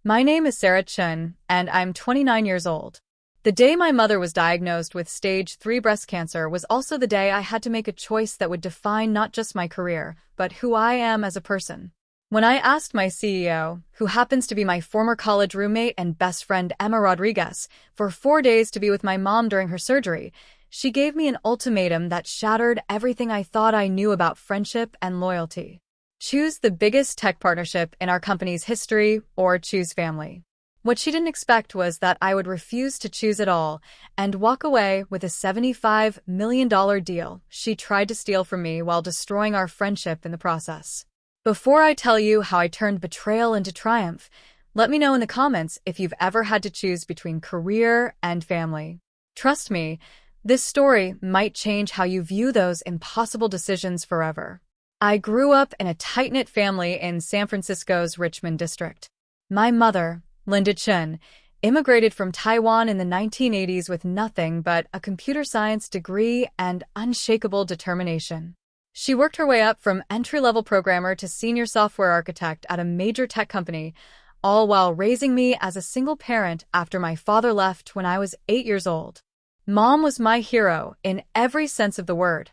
My name is Sarah Chun, and I'm 29 years old. The day my mother was diagnosed with stage 3 breast cancer was also the day I had to make a choice that would define not just my career, but who I am as a person. When I asked my CEO, who happens to be my former college roommate and best friend Emma Rodriguez, for 4 days to be with my mom during her surgery, she gave me an ultimatum that shattered everything I thought I knew about friendship and loyalty. Choose the biggest tech partnership in our company's history, or choose family. What she didn't expect was that I would refuse to choose it all and walk away with a $75 million deal she tried to steal from me while destroying our friendship in the process. Before I tell you how I turned betrayal into triumph, let me know in the comments if you've ever had to choose between career and family. Trust me, this story might change how you view those impossible decisions forever. I grew up in a tight-knit family in San Francisco's Richmond district. My mother, Linda Chun, immigrated from Taiwan in the 1980s with nothing but a computer science degree and unshakable determination. She worked her way up from entry-level programmer to senior software architect at a major tech company, all while raising me as a single parent after my father left when I was 8 years old. Mom was my hero in every sense of the word.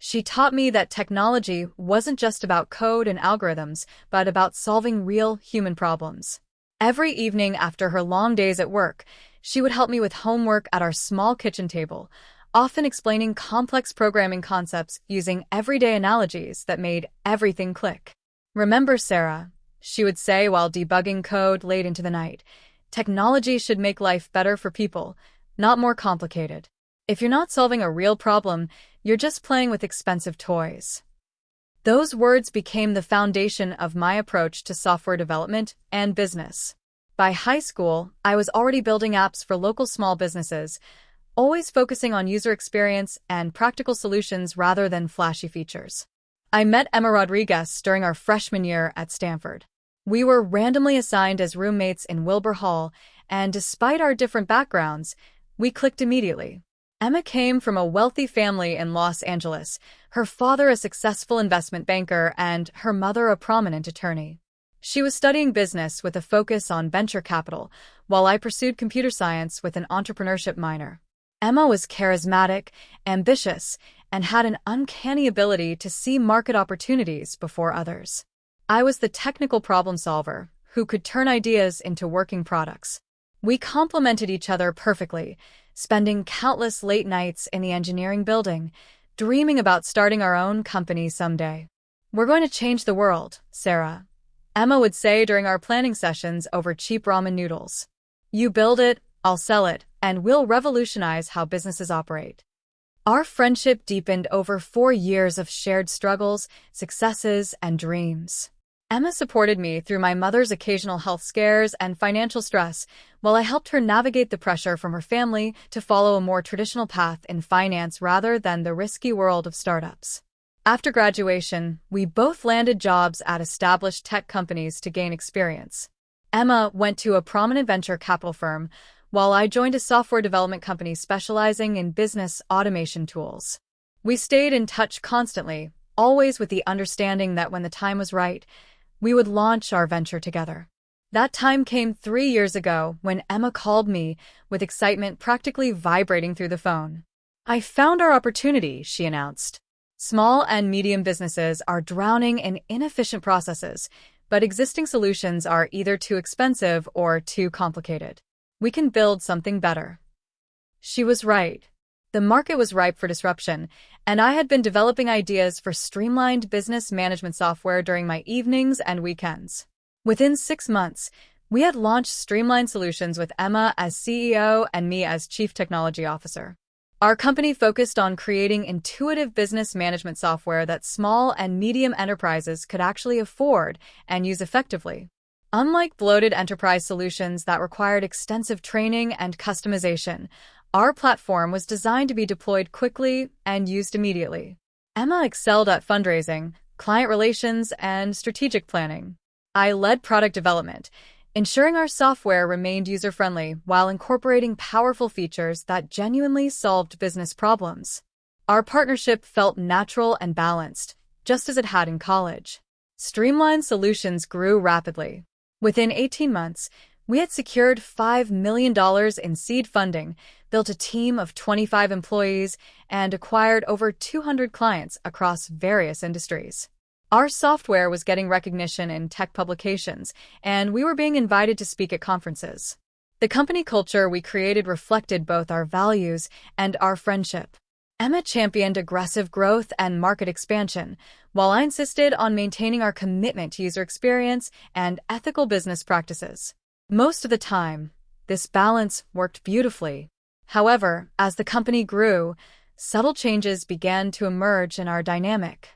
She taught me that technology wasn't just about code and algorithms, but about solving real human problems. Every evening after her long days at work, she would help me with homework at our small kitchen table, often explaining complex programming concepts using everyday analogies that made everything click. "Remember, Sarah," she would say while debugging code late into the night, "technology should make life better for people, not more complicated. If you're not solving a real problem, you're just playing with expensive toys." Those words became the foundation of my approach to software development and business. By high school, I was already building apps for local small businesses, always focusing on user experience and practical solutions rather than flashy features. I met Emma Rodriguez during our freshman year at Stanford. We were randomly assigned as roommates in Wilbur Hall, and despite our different backgrounds, we clicked immediately. Emma came from a wealthy family in Los Angeles, her father a successful investment banker and her mother a prominent attorney. She was studying business with a focus on venture capital, while I pursued computer science with an entrepreneurship minor. Emma was charismatic, ambitious, and had an uncanny ability to see market opportunities before others. I was the technical problem solver who could turn ideas into working products. We complemented each other perfectly, spending countless late nights in the engineering building, dreaming about starting our own company someday. "We're going to change the world, Sarah," Emma would say during our planning sessions over cheap ramen noodles. "You build it, I'll sell it, and we'll revolutionize how businesses operate." Our friendship deepened over 4 years of shared struggles, successes, and dreams. Emma supported me through my mother's occasional health scares and financial stress, while I helped her navigate the pressure from her family to follow a more traditional path in finance rather than the risky world of startups. After graduation, we both landed jobs at established tech companies to gain experience. Emma went to a prominent venture capital firm, while I joined a software development company specializing in business automation tools. We stayed in touch constantly, always with the understanding that when the time was right, we would launch our venture together. That time came 3 years ago when Emma called me, with excitement practically vibrating through the phone. "I found our opportunity," she announced. "Small and medium businesses are drowning in inefficient processes, but existing solutions are either too expensive or too complicated. We can build something better." She was right. The market was ripe for disruption, and I had been developing ideas for streamlined business management software during my evenings and weekends. Within 6 months, we had launched Streamlined Solutions with Emma as CEO and me as Chief Technology Officer. Our company focused on creating intuitive business management software that small and medium enterprises could actually afford and use effectively. Unlike bloated enterprise solutions that required extensive training and customization, our platform was designed to be deployed quickly and used immediately. Emma excelled at fundraising, client relations, and strategic planning. I led product development, ensuring our software remained user-friendly while incorporating powerful features that genuinely solved business problems. Our partnership felt natural and balanced, just as it had in college. Streamlined Solutions grew rapidly. Within 18 months, We had secured $5 million in seed funding, built a team of 25 employees, and acquired over 200 clients across various industries. Our software was getting recognition in tech publications, and we were being invited to speak at conferences. The company culture we created reflected both our values and our friendship. Emma championed aggressive growth and market expansion, while I insisted on maintaining our commitment to user experience and ethical business practices. Most of the time, this balance worked beautifully. However, as the company grew, subtle changes began to emerge in our dynamic.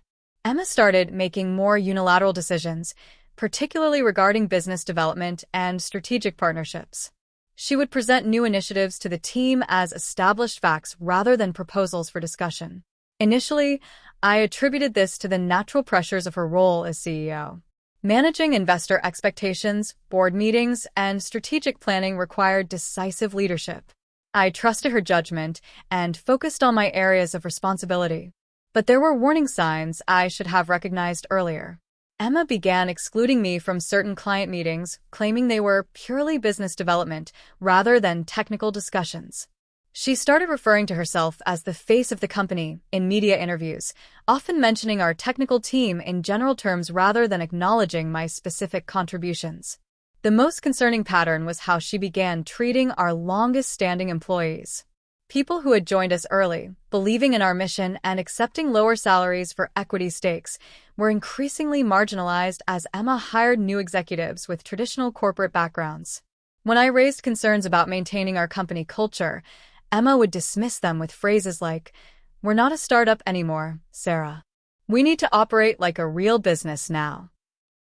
Emma started making more unilateral decisions, particularly regarding business development and strategic partnerships. She would present new initiatives to the team as established facts rather than proposals for discussion. Initially, I attributed this to the natural pressures of her role as CEO. Managing investor expectations, board meetings, and strategic planning required decisive leadership. I trusted her judgment and focused on my areas of responsibility. But there were warning signs I should have recognized earlier. Emma began excluding me from certain client meetings, claiming they were purely business development rather than technical discussions. She started referring to herself as the face of the company in media interviews, often mentioning our technical team in general terms rather than acknowledging my specific contributions. The most concerning pattern was how she began treating our longest-standing employees. People who had joined us early, believing in our mission and accepting lower salaries for equity stakes, were increasingly marginalized as Emma hired new executives with traditional corporate backgrounds. When I raised concerns about maintaining our company culture, Emma would dismiss them with phrases like, "We're not a startup anymore, Sarah. We need to operate like a real business now."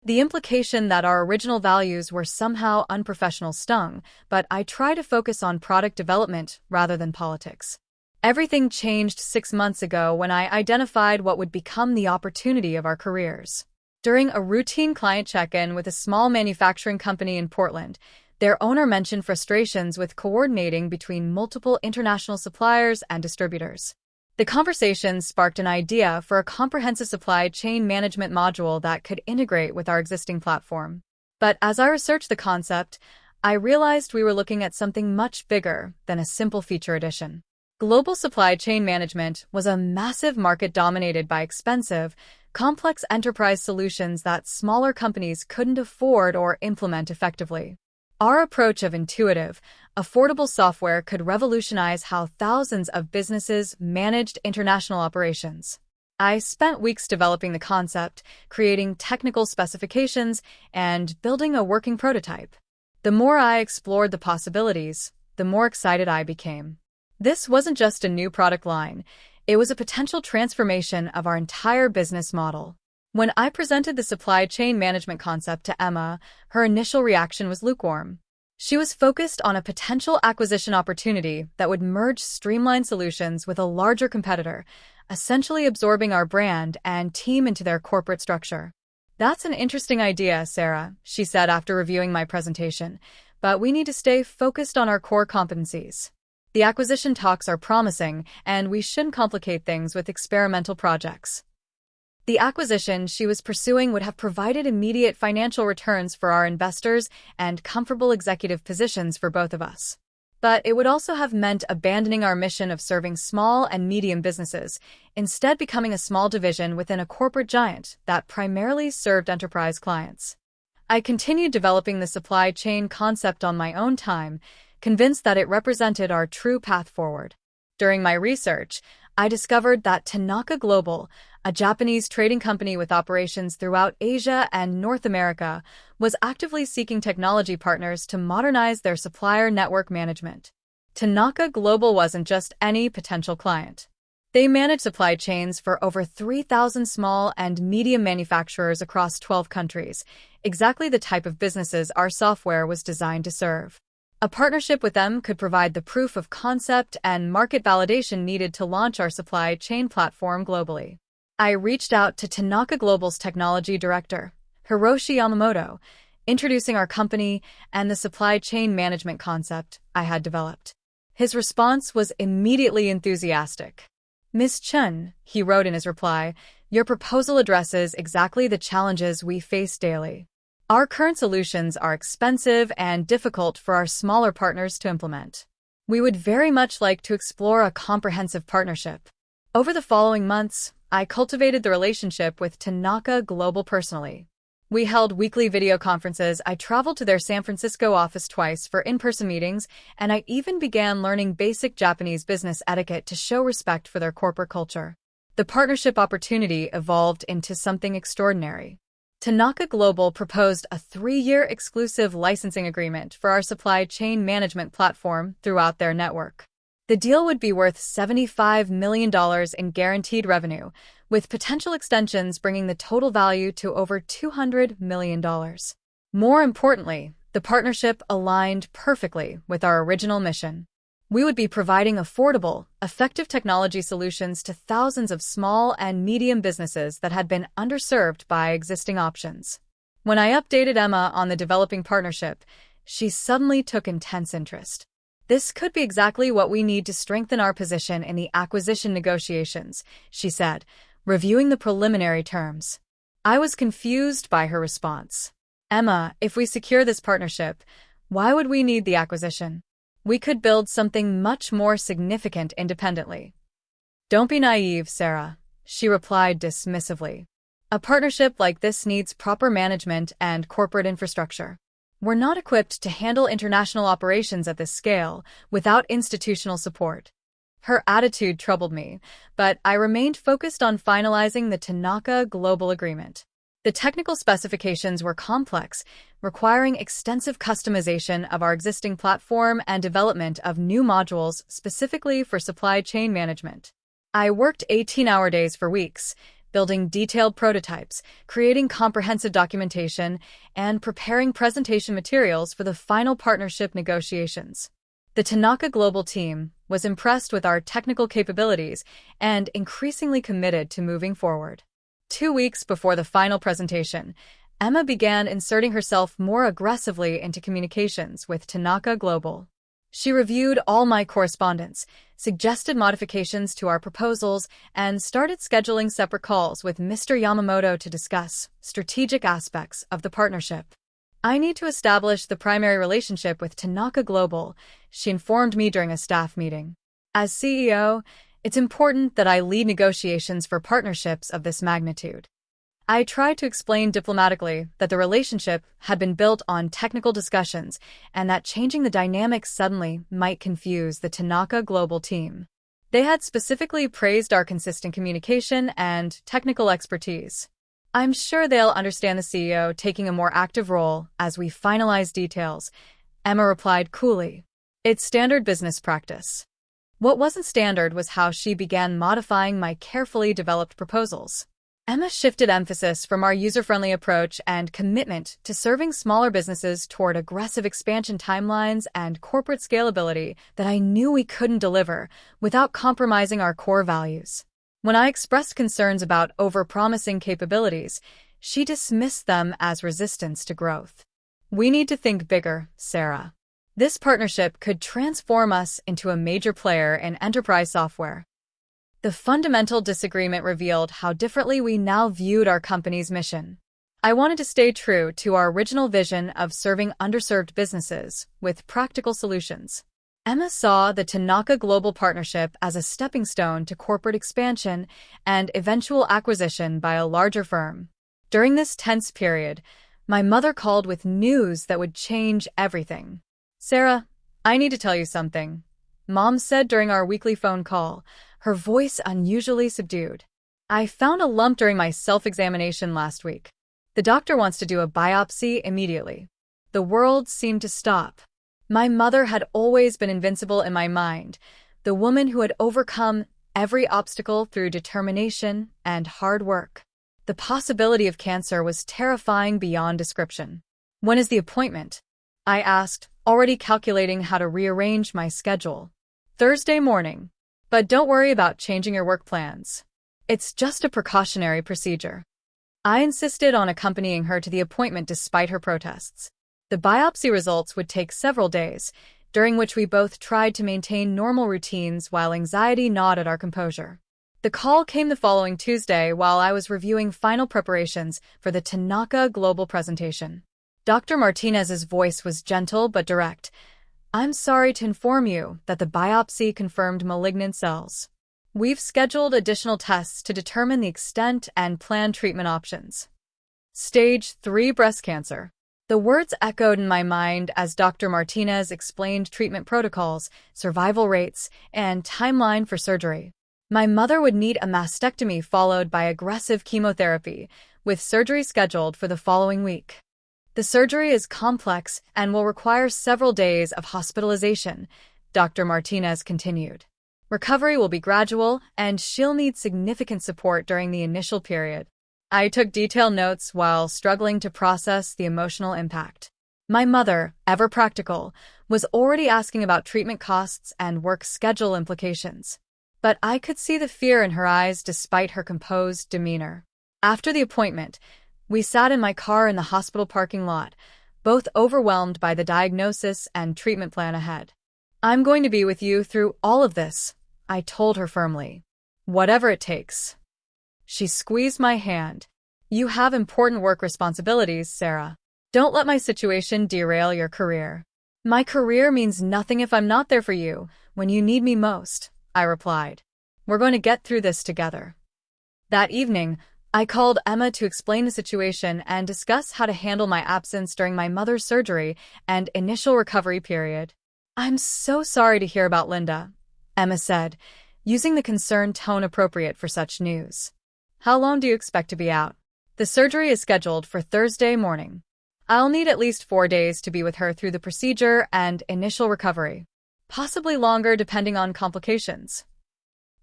The implication that our original values were somehow unprofessional stung, but I try to focus on product development rather than politics. Everything changed 6 months ago when I identified what would become the opportunity of our careers. During a routine client check-in with a small manufacturing company in Portland, their owner mentioned frustrations with coordinating between multiple international suppliers and distributors. The conversation sparked an idea for a comprehensive supply chain management module that could integrate with our existing platform. But as I researched the concept, I realized we were looking at something much bigger than a simple feature addition. Global supply chain management was a massive market dominated by expensive, complex enterprise solutions that smaller companies couldn't afford or implement effectively. Our approach of intuitive, affordable software could revolutionize how thousands of businesses managed international operations. I spent weeks developing the concept, creating technical specifications, and building a working prototype. The more I explored the possibilities, the more excited I became. This wasn't just a new product line, it was a potential transformation of our entire business model. When I presented the supply chain management concept to Emma, her initial reaction was lukewarm. She was focused on a potential acquisition opportunity that would merge streamlined solutions with a larger competitor, essentially absorbing our brand and team into their corporate structure. "That's an interesting idea, Sarah," she said after reviewing my presentation, "but we need to stay focused on our core competencies. The acquisition talks are promising, and we shouldn't complicate things with experimental projects." The acquisition she was pursuing would have provided immediate financial returns for our investors and comfortable executive positions for both of us. But it would also have meant abandoning our mission of serving small and medium businesses, instead becoming a small division within a corporate giant that primarily served enterprise clients. I continued developing the supply chain concept on my own time, convinced that it represented our true path forward. During my research, I discovered that Tanaka Global, a Japanese trading company with operations throughout Asia and North America, was actively seeking technology partners to modernize their supplier network management. Tanaka Global wasn't just any potential client. They manage supply chains for over 3,000 small and medium manufacturers across 12 countries, exactly the type of businesses our software was designed to serve. A partnership with them could provide the proof of concept and market validation needed to launch our supply chain platform globally. I reached out to Tanaka Global's technology director, Hiroshi Yamamoto, introducing our company and the supply chain management concept I had developed. His response was immediately enthusiastic. "Ms. Chen," he wrote in his reply, "your proposal addresses exactly the challenges we face daily. Our current solutions are expensive and difficult for our smaller partners to implement. We would very much like to explore a comprehensive partnership. Over the following months, I cultivated the relationship with Tanaka Global personally. We held weekly video conferences, I traveled to their San Francisco office twice for in-person meetings, and I even began learning basic Japanese business etiquette to show respect for their corporate culture. The partnership opportunity evolved into something extraordinary. Tanaka Global proposed a 3-year exclusive licensing agreement for our supply chain management platform throughout their network. The deal would be worth $75 million in guaranteed revenue, with potential extensions bringing the total value to over $200 million. More importantly, the partnership aligned perfectly with our original mission. We would be providing affordable, effective technology solutions to thousands of small and medium businesses that had been underserved by existing options. When I updated Emma on the developing partnership, she suddenly took intense interest. This could be exactly what we need to strengthen our position in the acquisition negotiations, she said, reviewing the preliminary terms. I was confused by her response. Emma, if we secure this partnership, why would we need the acquisition? We could build something much more significant independently. Don't be naive, Sarah, she replied dismissively. A partnership like this needs proper management and corporate infrastructure. We're not equipped to handle international operations at this scale without institutional support. Her attitude troubled me, but I remained focused on finalizing the Tanaka Global Agreement. The technical specifications were complex, requiring extensive customization of our existing platform and development of new modules specifically for supply chain management. I worked 18-hour days for weeks, building detailed prototypes, creating comprehensive documentation, and preparing presentation materials for the final partnership negotiations. The Tanaka Global team was impressed with our technical capabilities and increasingly committed to moving forward. 2 weeks before the final presentation, Emma began inserting herself more aggressively into communications with Tanaka Global. She reviewed all my correspondence, suggested modifications to our proposals, and started scheduling separate calls with Mr. Yamamoto to discuss strategic aspects of the partnership. I need to establish the primary relationship with Tanaka Global, she informed me during a staff meeting. As CEO, it's important that I lead negotiations for partnerships of this magnitude. I tried to explain diplomatically that the relationship had been built on technical discussions and that changing the dynamics suddenly might confuse the Tanaka Global team. They had specifically praised our consistent communication and technical expertise. I'm sure they'll understand the CEO taking a more active role as we finalize details, Emma replied coolly. It's standard business practice. What wasn't standard was how she began modifying my carefully developed proposals. Emma shifted emphasis from our user-friendly approach and commitment to serving smaller businesses toward aggressive expansion timelines and corporate scalability that I knew we couldn't deliver without compromising our core values. When I expressed concerns about over-promising capabilities, she dismissed them as resistance to growth. We need to think bigger, Sarah. This partnership could transform us into a major player in enterprise software. The fundamental disagreement revealed how differently we now viewed our company's mission. I wanted to stay true to our original vision of serving underserved businesses with practical solutions. Emma saw the Tanaka Global Partnership as a stepping stone to corporate expansion and eventual acquisition by a larger firm. During this tense period, my mother called with news that would change everything. Sarah, I need to tell you something, Mom said during our weekly phone call, her voice unusually subdued. I found a lump during my self-examination last week. The doctor wants to do a biopsy immediately. The world seemed to stop. My mother had always been invincible in my mind, the woman who had overcome every obstacle through determination and hard work. The possibility of cancer was terrifying beyond description. When is the appointment? I asked, already calculating how to rearrange my schedule. Thursday morning. But don't worry about changing your work plans. It's just a precautionary procedure. I insisted on accompanying her to the appointment despite her protests. The biopsy results would take several days, during which we both tried to maintain normal routines while anxiety gnawed at our composure. The call came the following Tuesday while I was reviewing final preparations for the Tanaka Global presentation. Dr. Martinez's voice was gentle but direct. I'm sorry to inform you that the biopsy confirmed malignant cells. We've scheduled additional tests to determine the extent and plan treatment options. Stage 3 breast cancer. The words echoed in my mind as Dr. Martinez explained treatment protocols, survival rates, and timeline for surgery. My mother would need a mastectomy followed by aggressive chemotherapy, with surgery scheduled for the following week. The surgery is complex and will require several days of hospitalization, Dr. Martinez continued. Recovery will be gradual, and she'll need significant support during the initial period. I took detailed notes while struggling to process the emotional impact. My mother, ever practical, was already asking about treatment costs and work schedule implications. But I could see the fear in her eyes despite her composed demeanor. After the appointment, we sat in my car in the hospital parking lot, both overwhelmed by the diagnosis and treatment plan ahead. I'm going to be with you through all of this, I told her firmly. Whatever it takes. She squeezed my hand. You have important work responsibilities, Sarah. Don't let my situation derail your career. My career means nothing if I'm not there for you when you need me most, I replied. We're going to get through this together. That evening, I called Emma to explain the situation and discuss how to handle my absence during my mother's surgery and initial recovery period. I'm so sorry to hear about Linda, Emma said, using the concerned tone appropriate for such news. How long do you expect to be out? The surgery is scheduled for Thursday morning. I'll need at least 4 days to be with her through the procedure and initial recovery. Possibly longer depending on complications.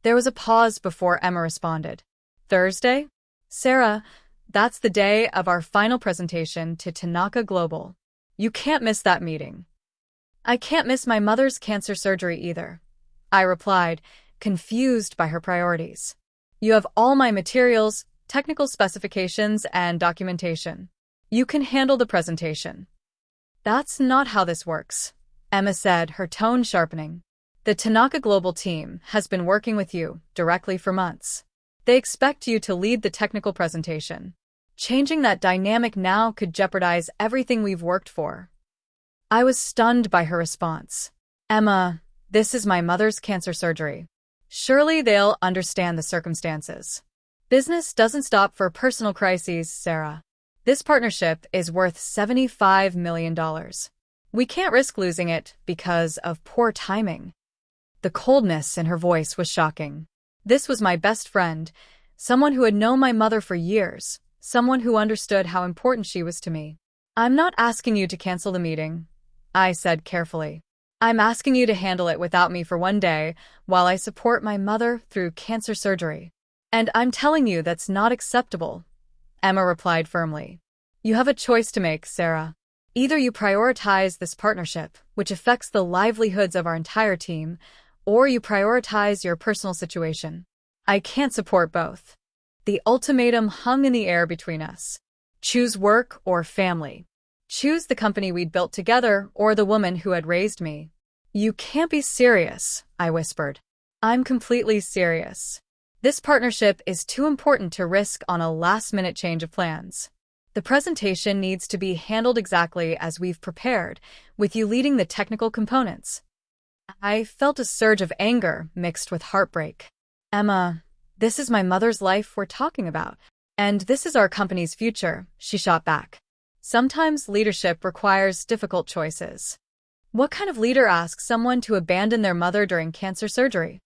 There was a pause before Emma responded. Thursday? Sarah, that's the day of our final presentation to Tanaka Global. You can't miss that meeting. I can't miss my mother's cancer surgery either, I replied, confused by her priorities. You have all my materials, technical specifications, and documentation. You can handle the presentation. That's not how this works, Emma said, her tone sharpening. The Tanaka Global team has been working with you directly for months. They expect you to lead the technical presentation. Changing that dynamic now could jeopardize everything we've worked for. I was stunned by her response. Emma, this is my mother's cancer surgery. Surely they'll understand the circumstances. Business doesn't stop for personal crises, Sarah. This partnership is worth $75 million. We can't risk losing it because of poor timing. The coldness in her voice was shocking. This was my best friend, someone who had known my mother for years, someone who understood how important she was to me. I'm not asking you to cancel the meeting, I said carefully. I'm asking you to handle it without me for 1 day while I support my mother through cancer surgery. And I'm telling you that's not acceptable, Emma replied firmly. You have a choice to make, Sarah. Either you prioritize this partnership, which affects the livelihoods of our entire team, or you prioritize your personal situation. I can't support both. The ultimatum hung in the air between us. Choose work or family. Choose the company we'd built together or the woman who had raised me. You can't be serious, I whispered. I'm completely serious. This partnership is too important to risk on a last-minute change of plans. The presentation needs to be handled exactly as we've prepared, with you leading the technical components. I felt a surge of anger mixed with heartbreak. Emma, this is my mother's life we're talking about, and this is our company's future, she shot back. Sometimes leadership requires difficult choices. What kind of leader asks someone to abandon their mother during cancer surgery?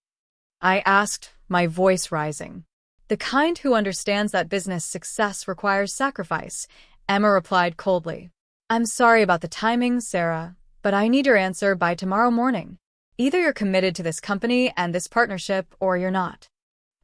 I asked, my voice rising. The kind who understands that business success requires sacrifice, Emma replied coldly. I'm sorry about the timing, Sarah, but I need your answer by tomorrow morning. Either you're committed to this company and this partnership, or you're not.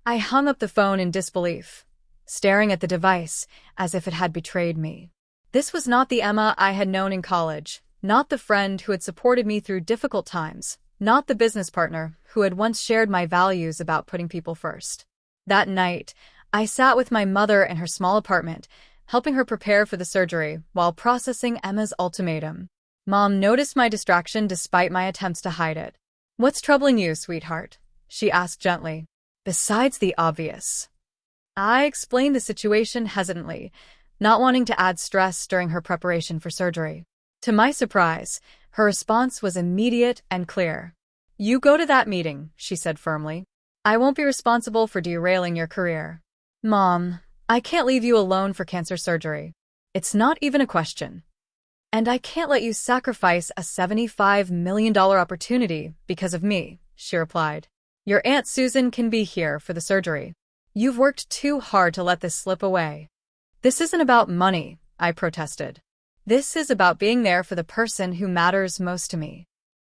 I hung up the phone in disbelief, staring at the device as if it had betrayed me. This was not the Emma I had known in college, not the friend who had supported me through difficult times, not the business partner who had once shared my values about putting people first. That night, I sat with my mother in her small apartment, helping her prepare for the surgery while processing Emma's ultimatum. Mom noticed my distraction despite my attempts to hide it. What's troubling you, sweetheart? She asked gently. Besides the obvious. I explained the situation hesitantly, not wanting to add stress during her preparation for surgery. To my surprise, her response was immediate and clear. "You go to that meeting," she said firmly. "I won't be responsible for derailing your career." "Mom, I can't leave you alone for cancer surgery. It's not even a question. And I can't let you sacrifice a $75 million opportunity because of me," she replied. "Your Aunt Susan can be here for the surgery. You've worked too hard to let this slip away." "This isn't about money," I protested. "This is about being there for the person who matters most to me."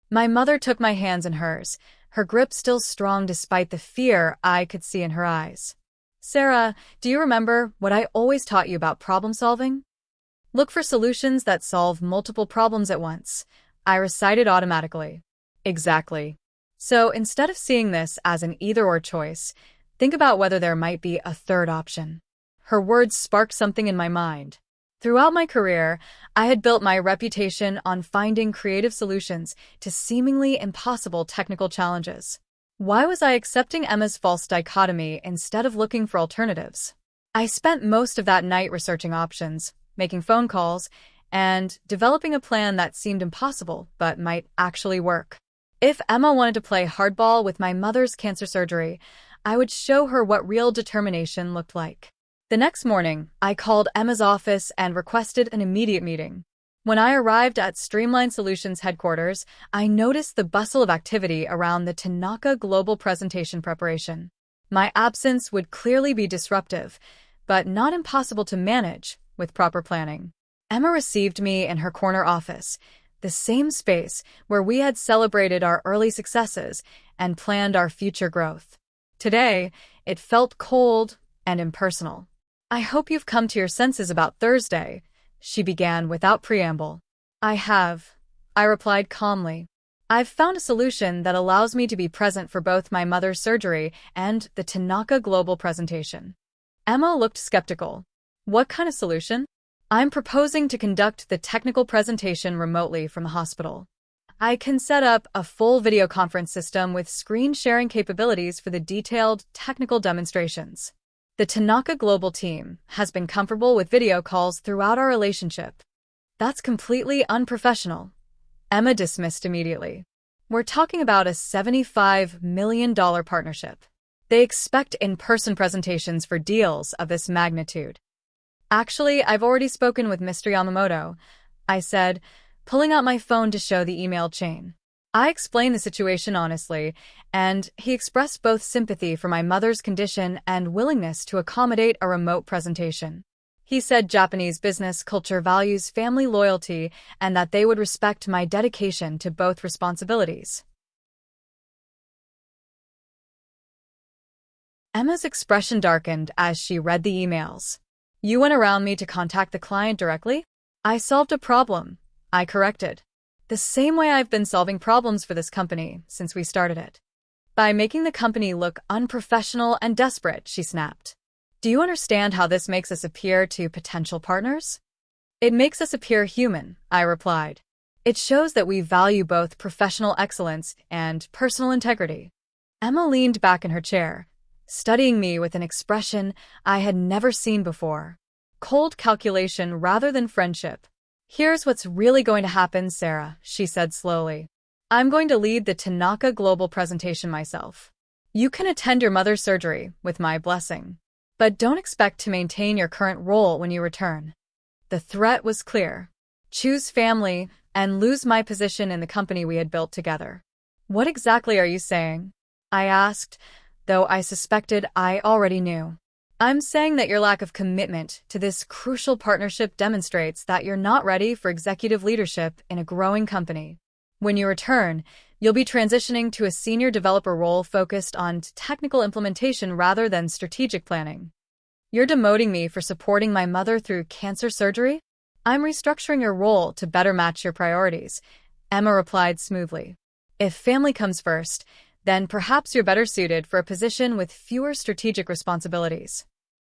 My mother took my hands in hers, her grip still strong despite the fear I could see in her eyes. "Sarah, do you remember what I always taught you about problem solving? Look for solutions that solve multiple problems at once," I recited automatically. "Exactly. So instead of seeing this as an either-or choice, think about whether there might be a third option." Her words sparked something in my mind. Throughout my career, I had built my reputation on finding creative solutions to seemingly impossible technical challenges. Why was I accepting Emma's false dichotomy instead of looking for alternatives? I spent most of that night researching options, making phone calls, and developing a plan that seemed impossible but might actually work. If Emma wanted to play hardball with my mother's cancer surgery, I would show her what real determination looked like. The next morning, I called Emma's office and requested an immediate meeting. When I arrived at Streamline Solutions headquarters, I noticed the bustle of activity around the Tanaka Global presentation preparation. My absence would clearly be disruptive, but not impossible to manage with proper planning. Emma received me in her corner office, the same space where we had celebrated our early successes and planned our future growth. Today, it felt cold and impersonal. "I hope you've come to your senses about Thursday," she began without preamble. "I have," I replied calmly. "I've found a solution that allows me to be present for both my mother's surgery and the Tanaka Global presentation." Emma looked skeptical. "What kind of solution?" "I'm proposing to conduct the technical presentation remotely from the hospital. I can set up a full video conference system with screen sharing capabilities for the detailed technical demonstrations. The Tanaka Global team has been comfortable with video calls throughout our relationship." "That's completely unprofessional," Emma dismissed immediately. "We're talking about a $75 million partnership. They expect in-person presentations for deals of this magnitude." "Actually, I've already spoken with Mr. Yamamoto," I said, pulling out my phone to show the email chain. I explained the situation honestly, and he expressed both sympathy for my mother's condition and willingness to accommodate a remote presentation. He said Japanese business culture values family loyalty and that they would respect my dedication to both responsibilities. Emma's expression darkened as she read the emails. "You went around me to contact the client directly?" "I solved a problem," I corrected. "The same way I've been solving problems for this company since we started it." "By making the company look unprofessional and desperate," she snapped. "Do you understand how this makes us appear to potential partners?" "It makes us appear human," I replied. "It shows that we value both professional excellence and personal integrity." Emma leaned back in her chair, studying me with an expression I had never seen before. Cold calculation rather than friendship. "Here's what's really going to happen, Sarah," she said slowly. "I'm going to lead the Tanaka Global presentation myself. You can attend your mother's surgery with my blessing, but don't expect to maintain your current role when you return." The threat was clear. Choose family and lose my position in the company we had built together. "What exactly are you saying?" I asked, though I suspected I already knew. "I'm saying that your lack of commitment to this crucial partnership demonstrates that you're not ready for executive leadership in a growing company. When you return, you'll be transitioning to a senior developer role focused on technical implementation rather than strategic planning. You're demoting me for supporting my mother through cancer surgery? I'm restructuring your role to better match your priorities," Emma replied smoothly. "If family comes first, then perhaps you're better suited for a position with fewer strategic responsibilities."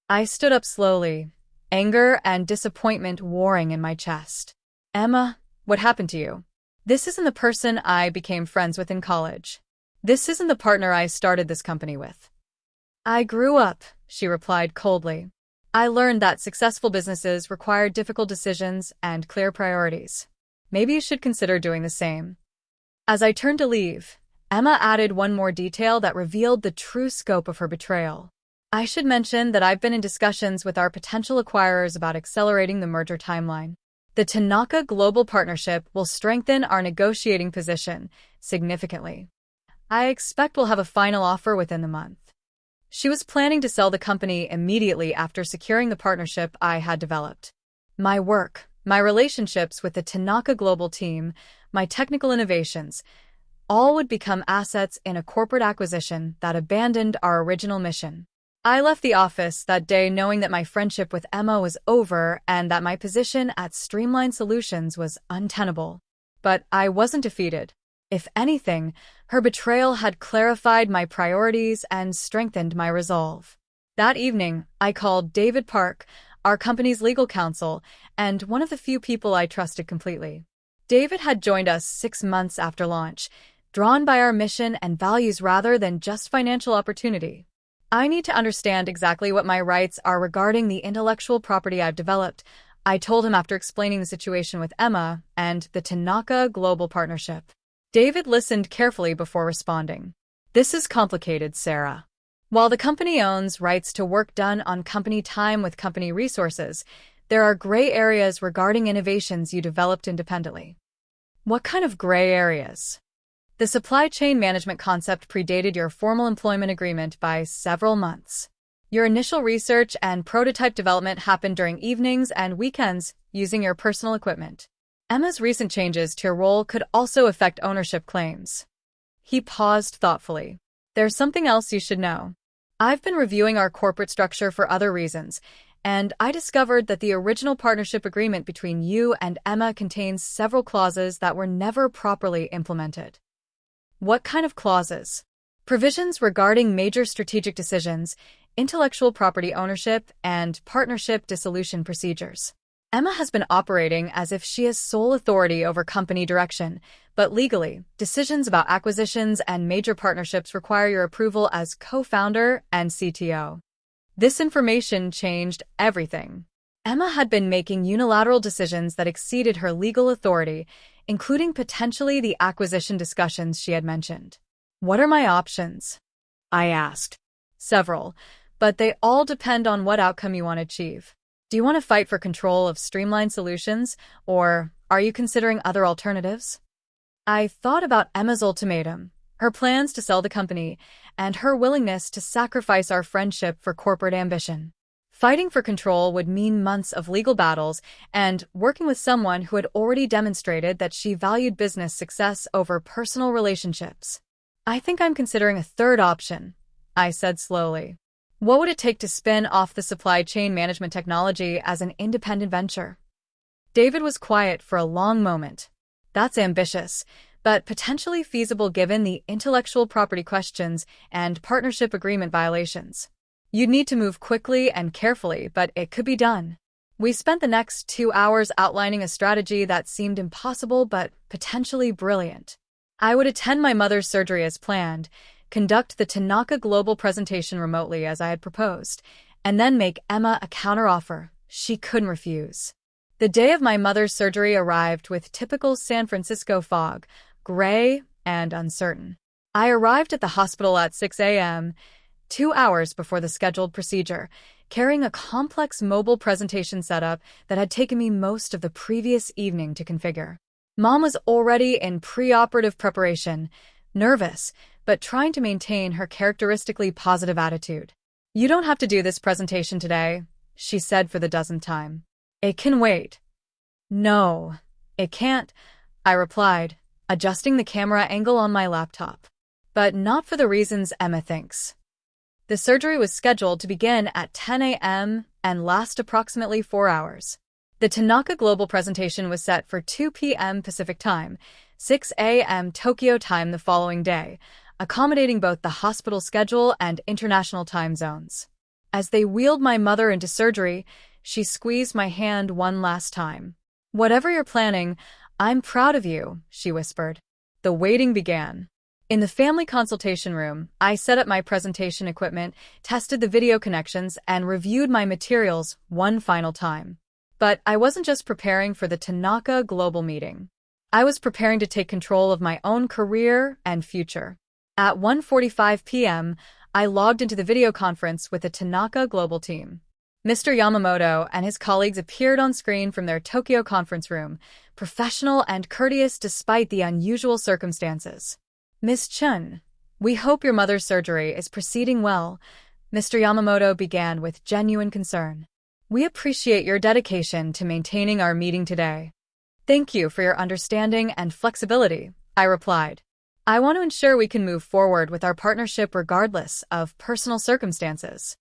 I stood up slowly, anger and disappointment warring in my chest. "Emma, what happened to you? This isn't the person I became friends with in college. This isn't the partner I started this company with." "I grew up," she replied coldly. I learned that successful businesses require difficult decisions and clear priorities. Maybe you should consider doing the same. As I turned to leave, Emma added one more detail that revealed the true scope of her betrayal. I should mention that I've been in discussions with our potential acquirers about accelerating the merger timeline. The Tanaka Global Partnership will strengthen our negotiating position significantly. I expect we'll have a final offer within the month. She was planning to sell the company immediately after securing the partnership I had developed. My work, my relationships with the Tanaka Global team, my technical innovations, all would become assets in a corporate acquisition that abandoned our original mission. I left the office that day knowing that my friendship with Emma was over and that my position at Streamline Solutions was untenable. But I wasn't defeated. If anything, her betrayal had clarified my priorities and strengthened my resolve. That evening, I called David Park, our company's legal counsel, and one of the few people I trusted completely. David had joined us 6 months after launch, drawn by our mission and values rather than just financial opportunity. I need to understand exactly what my rights are regarding the intellectual property I've developed, I told him after explaining the situation with Emma and the Tanaka Global Partnership. David listened carefully before responding. This is complicated, Sarah. While the company owns rights to work done on company time with company resources, there are gray areas regarding innovations you developed independently. What kind of gray areas? The supply chain management concept predated your formal employment agreement by several months. Your initial research and prototype development happened during evenings and weekends using your personal equipment. Emma's recent changes to your role could also affect ownership claims. He paused thoughtfully. There's something else you should know. I've been reviewing our corporate structure for other reasons, and I discovered that the original partnership agreement between you and Emma contains several clauses that were never properly implemented. What kind of clauses? Provisions regarding major strategic decisions, intellectual property ownership, and partnership dissolution procedures. Emma has been operating as if she has sole authority over company direction, but legally, decisions about acquisitions and major partnerships require your approval as co-founder and CTO. This information changed everything. Emma had been making unilateral decisions that exceeded her legal authority, including potentially the acquisition discussions she had mentioned. What are my options? I asked. Several, but they all depend on what outcome you want to achieve. Do you want to fight for control of Streamline Solutions, or are you considering other alternatives? I thought about Emma's ultimatum, her plans to sell the company, and her willingness to sacrifice our friendship for corporate ambition. Fighting for control would mean months of legal battles and working with someone who had already demonstrated that she valued business success over personal relationships. I think I'm considering a third option, I said slowly. What would it take to spin off the supply chain management technology as an independent venture? David was quiet for a long moment. That's ambitious, but potentially feasible given the intellectual property questions and partnership agreement violations. You'd need to move quickly and carefully, but it could be done. We spent the next 2 hours outlining a strategy that seemed impossible but potentially brilliant. I would attend my mother's surgery as planned, conduct the Tanaka Global presentation remotely as I had proposed, and then make Emma a counteroffer she couldn't refuse. The day of my mother's surgery arrived with typical San Francisco fog, gray and uncertain. I arrived at the hospital at 6 a.m., 2 hours before the scheduled procedure, carrying a complex mobile presentation setup that had taken me most of the previous evening to configure. Mom was already in preoperative preparation, nervous, but trying to maintain her characteristically positive attitude. You don't have to do this presentation today, she said for the dozenth time. It can wait. No, it can't, I replied, adjusting the camera angle on my laptop. But not for the reasons Emma thinks. The surgery was scheduled to begin at 10 a.m. and last approximately 4 hours. The Tanaka Global presentation was set for 2 p.m. Pacific Time, 6 a.m. Tokyo time the following day, accommodating both the hospital schedule and international time zones. As they wheeled my mother into surgery, she squeezed my hand one last time. Whatever you're planning, I'm proud of you, she whispered. The waiting began. In the family consultation room, I set up my presentation equipment, tested the video connections, and reviewed my materials one final time. But I wasn't just preparing for the Tanaka Global meeting. I was preparing to take control of my own career and future. At 1:45 p.m., I logged into the video conference with the Tanaka Global team. Mr. Yamamoto and his colleagues appeared on screen from their Tokyo conference room, professional and courteous despite the unusual circumstances. Ms. Chun, we hope your mother's surgery is proceeding well, Mr. Yamamoto began with genuine concern. We appreciate your dedication to maintaining our meeting today. Thank you for your understanding and flexibility, I replied. I want to ensure we can move forward with our partnership regardless of personal circumstances.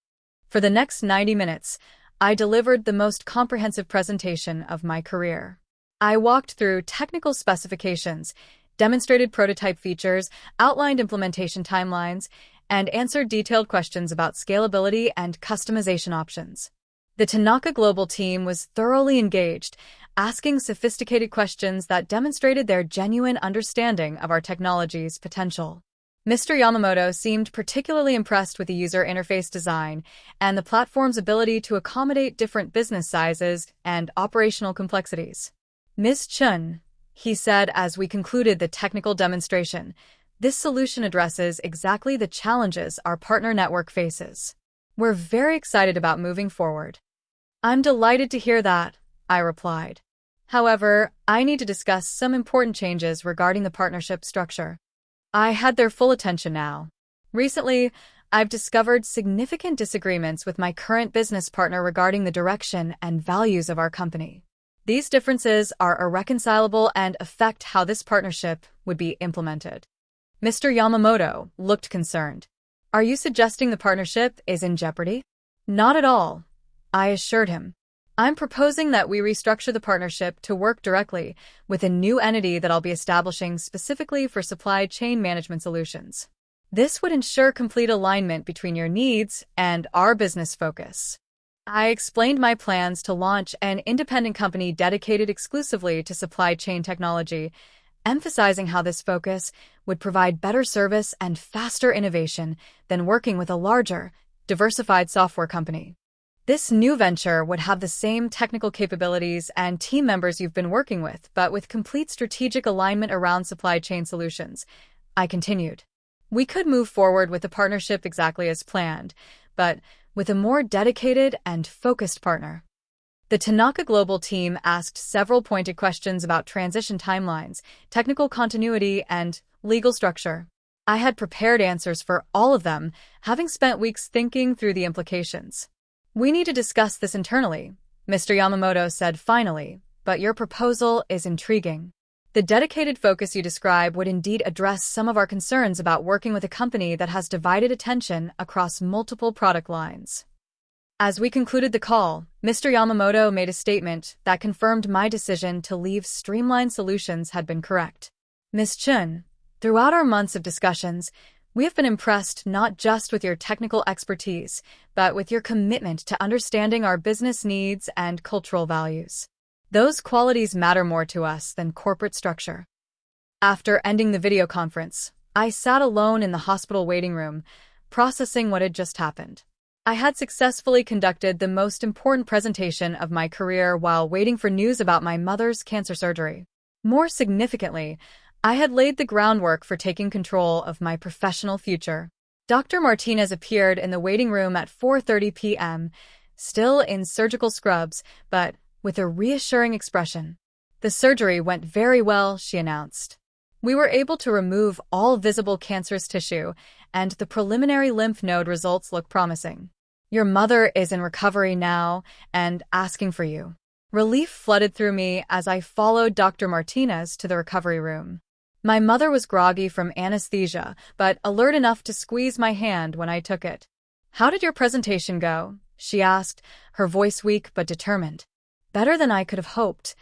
For the next 90 minutes, I delivered the most comprehensive presentation of my career. I walked through technical specifications, demonstrated prototype features, outlined implementation timelines, and answered detailed questions about scalability and customization options. The Tanaka Global team was thoroughly engaged, asking sophisticated questions that demonstrated their genuine understanding of our technology's potential. Mr. Yamamoto seemed particularly impressed with the user interface design and the platform's ability to accommodate different business sizes and operational complexities. Ms. Chun, he said as we concluded the technical demonstration, this solution addresses exactly the challenges our partner network faces. We're very excited about moving forward. I'm delighted to hear that, I replied. However, I need to discuss some important changes regarding the partnership structure. I had their full attention now. Recently, I've discovered significant disagreements with my current business partner regarding the direction and values of our company. These differences are irreconcilable and affect how this partnership would be implemented. Mr. Yamamoto looked concerned. Are you suggesting the partnership is in jeopardy? Not at all, I assured him. I'm proposing that we restructure the partnership to work directly with a new entity that I'll be establishing specifically for supply chain management solutions. This would ensure complete alignment between your needs and our business focus. I explained my plans to launch an independent company dedicated exclusively to supply chain technology, emphasizing how this focus would provide better service and faster innovation than working with a larger, diversified software company. This new venture would have the same technical capabilities and team members you've been working with, but with complete strategic alignment around supply chain solutions, I continued. We could move forward with the partnership exactly as planned, but with a more dedicated and focused partner. The Tanaka Global team asked several pointed questions about transition timelines, technical continuity, and legal structure. I had prepared answers for all of them, having spent weeks thinking through the implications. We need to discuss this internally, Mr. Yamamoto said finally, but your proposal is intriguing. The dedicated focus you describe would indeed address some of our concerns about working with a company that has divided attention across multiple product lines. As we concluded the call, Mr. Yamamoto made a statement that confirmed my decision to leave Streamline Solutions had been correct. Ms. Chun, throughout our months of discussions, we have been impressed not just with your technical expertise, but with your commitment to understanding our business needs and cultural values. Those qualities matter more to us than corporate structure. After ending the video conference, I sat alone in the hospital waiting room, processing what had just happened. I had successfully conducted the most important presentation of my career while waiting for news about my mother's cancer surgery. More significantly, I had laid the groundwork for taking control of my professional future. Dr. Martinez appeared in the waiting room at 4:30 p.m., still in surgical scrubs, but with a reassuring expression. The surgery went very well, she announced. We were able to remove all visible cancerous tissue, and the preliminary lymph node results look promising. Your mother is in recovery now and asking for you. Relief flooded through me as I followed Dr. Martinez to the recovery room. My mother was groggy from anesthesia, but alert enough to squeeze my hand when I took it. How did your presentation go? She asked, her voice weak but determined. Better than I could have hoped,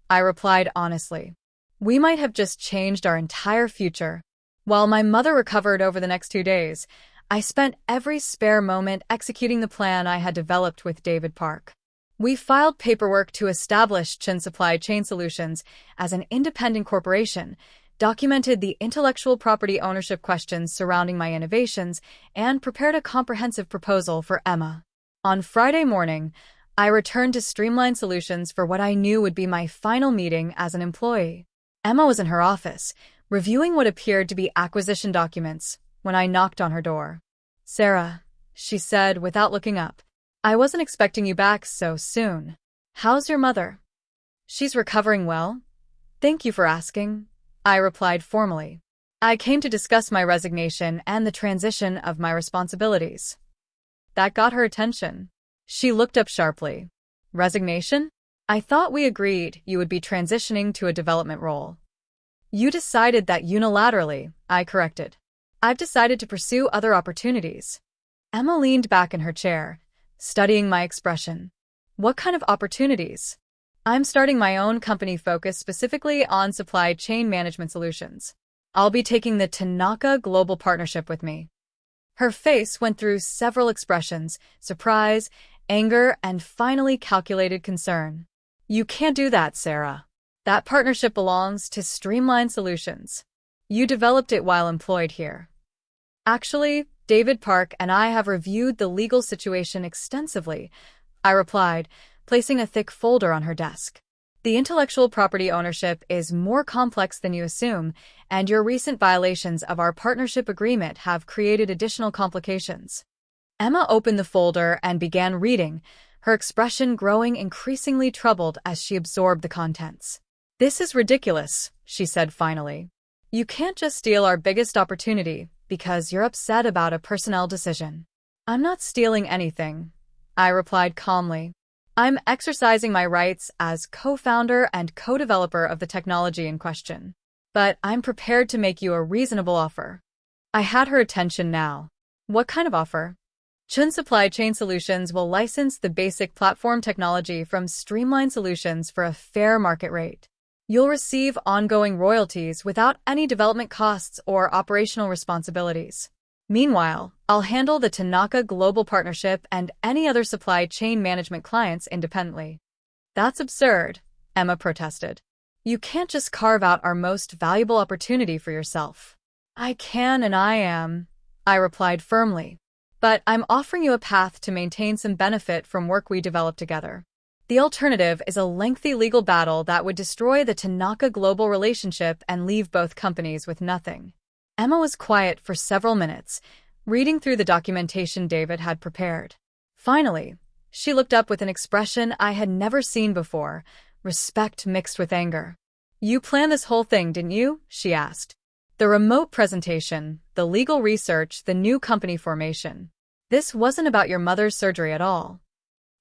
I replied honestly. We might have just changed our entire future. While my mother recovered over the next 2 days, I spent every spare moment executing the plan I had developed with David Park. We filed paperwork to establish Chin Supply Chain Solutions as an independent corporation, documented the intellectual property ownership questions surrounding my innovations, and prepared a comprehensive proposal for Emma. On Friday morning, I returned to Streamline Solutions for what I knew would be my final meeting as an employee. Emma was in her office, reviewing what appeared to be acquisition documents, when I knocked on her door. "Sarah," she said without looking up, "I wasn't expecting you back so soon. How's your mother?" "She's recovering well. Thank you for asking," I replied formally. "I came to discuss my resignation and the transition of my responsibilities." That got her attention. She looked up sharply. "Resignation? I thought we agreed you would be transitioning to a development role." "You decided that unilaterally," I corrected. "I've decided to pursue other opportunities." Emma leaned back in her chair, studying my expression. "What kind of opportunities?" "I'm starting my own company focused specifically on supply chain management solutions. I'll be taking the Tanaka Global Partnership with me." Her face went through several expressions: surprise, anger, and finally calculated concern. "You can't do that, Sarah. That partnership belongs to Streamline Solutions. You developed it while employed here." "Actually, David Park and I have reviewed the legal situation extensively," I replied, placing a thick folder on her desk. "The intellectual property ownership is more complex than you assume, and your recent violations of our partnership agreement have created additional complications." Emma opened the folder and began reading, her expression growing increasingly troubled as she absorbed the contents. "This is ridiculous," she said finally. "You can't just steal our biggest opportunity because you're upset about a personnel decision." "I'm not stealing anything," I replied calmly. "I'm exercising my rights as co-founder and co-developer of the technology in question. But I'm prepared to make you a reasonable offer." I had her attention now. "What kind of offer?" "Chun Supply Chain Solutions will license the basic platform technology from Streamline Solutions for a fair market rate. You'll receive ongoing royalties without any development costs or operational responsibilities. Meanwhile, I'll handle the Tanaka Global Partnership and any other supply chain management clients independently." "That's absurd," Emma protested. "You can't just carve out our most valuable opportunity for yourself." "I can and I am," I replied firmly. "But I'm offering you a path to maintain some benefit from work we develop together. The alternative is a lengthy legal battle that would destroy the Tanaka Global relationship and leave both companies with nothing." Emma was quiet for several minutes, reading through the documentation David had prepared. Finally, she looked up with an expression I had never seen before, respect mixed with anger. "You planned this whole thing, didn't you?" she asked. "The remote presentation, the legal research, the new company formation. This wasn't about your mother's surgery at all."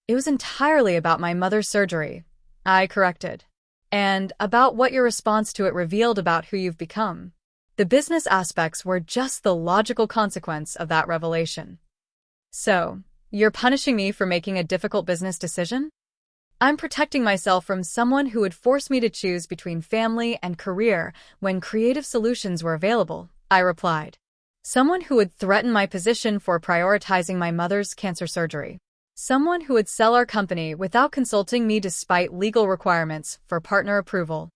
"It was entirely about my mother's surgery," I corrected. "And about what your response to it revealed about who you've become. The business aspects were just the logical consequence of that revelation." "So, you're punishing me for making a difficult business decision?" "I'm protecting myself from someone who would force me to choose between family and career when creative solutions were available," I replied. "Someone who would threaten my position for prioritizing my mother's cancer surgery. Someone who would sell our company without consulting me despite legal requirements for partner approval."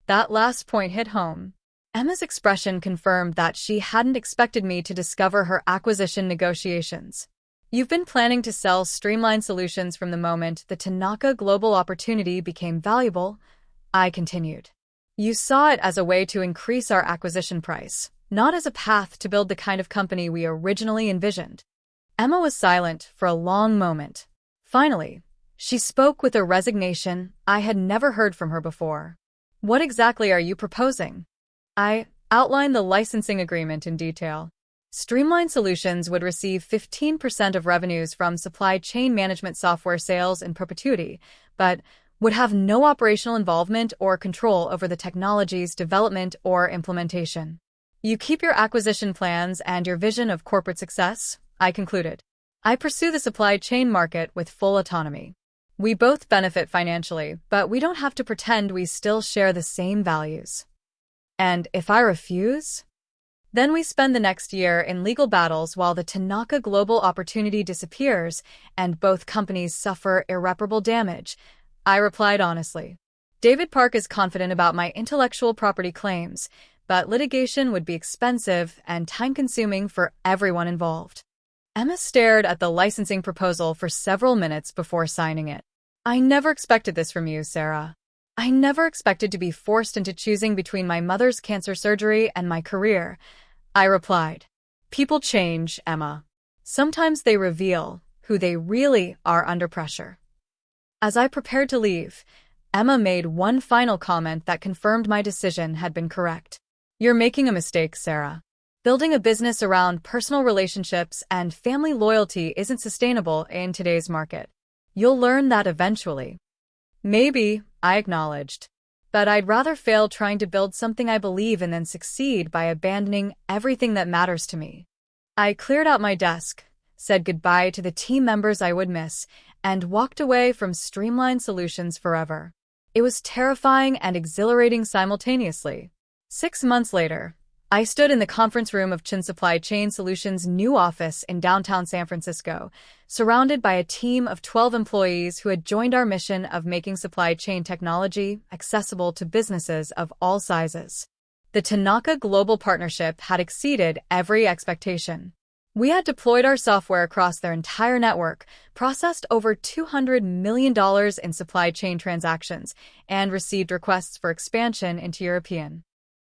That last point hit home. Emma's expression confirmed that she hadn't expected me to discover her acquisition negotiations. "You've been planning to sell Streamline Solutions from the moment the Tanaka Global opportunity became valuable," I continued. "You saw it as a way to increase our acquisition price, not as a path to build the kind of company we originally envisioned." Emma was silent for a long moment. Finally, she spoke with a resignation I had never heard from her before. "What exactly are you proposing?" I outlined the licensing agreement in detail. Streamline Solutions would receive 15% of revenues from supply chain management software sales in perpetuity, but would have no operational involvement or control over the technology's development or implementation. "You keep your acquisition plans and your vision of corporate success," I concluded. "I pursue the supply chain market with full autonomy. We both benefit financially, but we don't have to pretend we still share the same values." "And if I refuse?" "Then we spend the next year in legal battles while the Tanaka Global opportunity disappears and both companies suffer irreparable damage," I replied honestly. "David Park is confident about my intellectual property claims. but litigation would be expensive and time-consuming for everyone involved. Emma stared at the licensing proposal for several minutes before signing it. I never expected this from you, Sarah. I never expected to be forced into choosing between my mother's cancer surgery and my career, I replied. People change, Emma. Sometimes they reveal who they really are under pressure. As I prepared to leave, Emma made one final comment that confirmed my decision had been correct. You're making a mistake, Sarah. Building a business around personal relationships and family loyalty isn't sustainable in today's market. You'll learn that eventually. Maybe, I acknowledged. But I'd rather fail trying to build something I believe in than succeed by abandoning everything that matters to me. I cleared out my desk, said goodbye to the team members I would miss, and walked away from Streamline Solutions forever. It was terrifying and exhilarating simultaneously. 6 months later, I stood in the conference room of Chin Supply Chain Solutions' new office in downtown San Francisco, surrounded by a team of 12 employees who had joined our mission of making supply chain technology accessible to businesses of all sizes. The Tanaka Global Partnership had exceeded every expectation. We had deployed our software across their entire network, processed over $200 million in supply chain transactions, and received requests for expansion into European